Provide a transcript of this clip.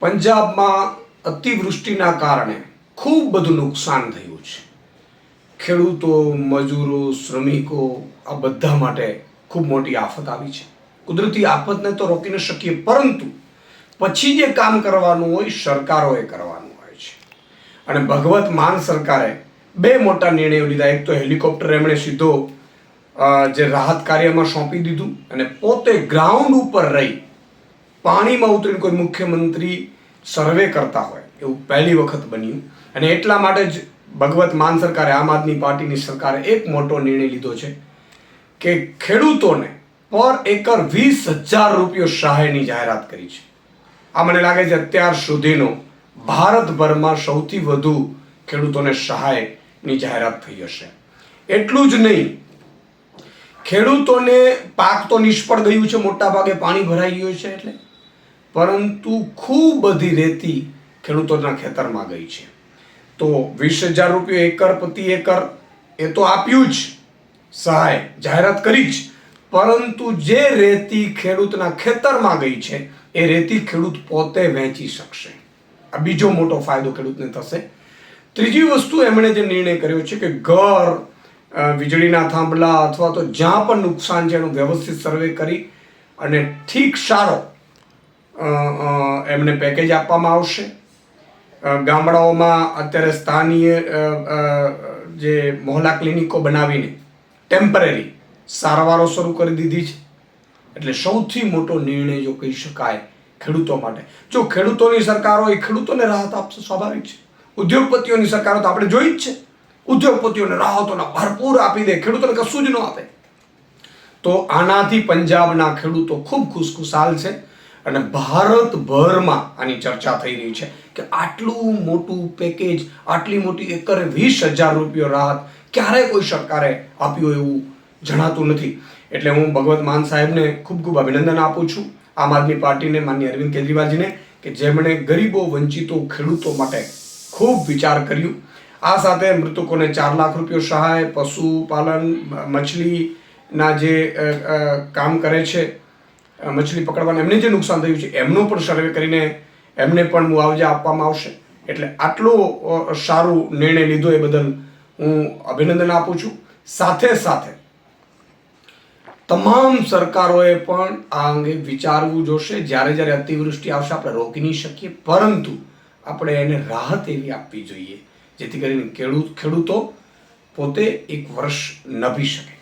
પંજાબમાં અતિવૃષ્ટિના કારણે ખૂબ બધું નુકસાન થયું છે. ખેડૂતો, મજૂરો, શ્રમિકો આ બધા માટે ખૂબ મોટી આફત આવી છે. કુદરતી આફતને તો રોકી ન શકીએ, પરંતુ પછી જે કામ કરવાનું હોય સરકારોએ કરવાનું હોય છે. અને ભગવત માન સરકારે બે મોટા નિર્ણયો લીધા. એક તો હેલિકોપ્ટર એમણે સીધો જે રાહત કાર્યમાં સોંપી દીધું, અને પોતે ગ્રાઉન્ડ ઉપર રહી પાણીમાં ઉતરીને કોઈ મુખ્યમંત્રી સર્વે કરતા હોય એવું પહેલી વખત બન્યું. અને એટલા માટે જ ભગવત માન સરકારે, આમ આદમી પાર્ટીની સરકારે એક મોટો નિર્ણય લીધો છે કે ખેડૂતોને પર એકર 20,000 રૂપિયા સહાયની જાહેરાત કરી છે. આ મને લાગે છે અત્યાર સુધીનો ભારતભરમાં સૌથી વધુ ખેડૂતોને સહાયની જાહેરાત થઈ હશે. એટલું જ નહીં, ખેડૂતોને પાક તો નિષ્ફળ ગયું છે, મોટા ભાગે પાણી ભરાઈ ગયું છે એટલે, પરંતુ ખૂબ બધી રેતી ખેડૂતોના ખેતરમાં ગઈ છે. તો 20,000 રૂપિયા એકર પ્રતિ એકર એ તો આપ્યું જ, સહાય જાહેરાત કરી જ, પરંતુ જે રેતી ખેડૂતના ખેતરમાં ગઈ છે એ રેતી ખેડૂત પોતે વેચી શકશે. આ બીજો મોટો ફાયદો ખેડૂતને થશે. ત્રીજી વસ્તુ એમણે જે નિર્ણય કર્યો છે કે ઘર, વીજળીના થાંભલા અથવા તો જ્યાં પણ નુકસાન છે એનું વ્યવસ્થિત સર્વે કરી અને ઠીક સારો એમને પેકેજ આપવામાં આવશે. ગામડાઓમાં અત્યારે સ્થાનીય જે મોહલ્લા ક્લિનિકો બનાવીને ટેમ્પરરી સારવારો શરૂ કરી દીધી છે. એટલે સૌથી મોટો નિર્ણય જો કહી શકાય ખેડૂતો માટે. જો ખેડૂતોની સરકાર હોય, ખેડૂતોને રાહત આપશે, સ્વાભાવિક છે. ઉદ્યોગપતિઓની સરકારો તો આપણે જોઈ જ છે, ઉદ્યોગપતિઓને રાહતોના ભરપૂર આપી દે, ખેડૂતોને કશું જ ન આપે. તો આનાથી પંજાબના ખેડૂતો ખૂબ ખુશખુશાલ છે. અને ભારતભરમાં આની ચર્ચા થઈ રહી છે કે આટલું મોટું પેકેજ, આટલી મોટી એકરે 20,000 રૂપિયા રાહત ક્યારેય કોઈ સરકારે આપ્યું એવું જણાતું નથી. એટલે હું ભગવત માન સાહેબને ખૂબ ખૂબ અભિનંદન આપું છું, આમ આદમી પાર્ટીને, માનનીય અરવિંદ કેજરીવાલજીને, કે જેમણે ગરીબો, વંચિતો, ખેડૂતો માટે ખૂબ વિચાર કર્યું. આ સાથે મૃતકોને 4 લાખ રૂપિયા સહાય, પશુપાલન, મછલીના જે કામ કરે છે, મછલી પકડવાને એમને જે નુકસાન થયું છે એમનો પણ સર્વે કરીને એમને પણ મુઆવજા આપવામાં આવશે. એટલે આટલો સારો નિર્ણય લીધો એ બદલ હું અભિનંદન આપું છું. સાથે સાથે તમામ સરકારોએ પણ આ અંગે વિચારવું જોશે. જ્યારે જ્યારે અતિવૃષ્ટિ આવશે આપણે રોકી નહીં શકીએ, પરંતુ આપણે એને રાહત એવી આપવી જોઈએ જેથી કરીને ખેડૂતો પોતે એક વર્ષ નભી શકે.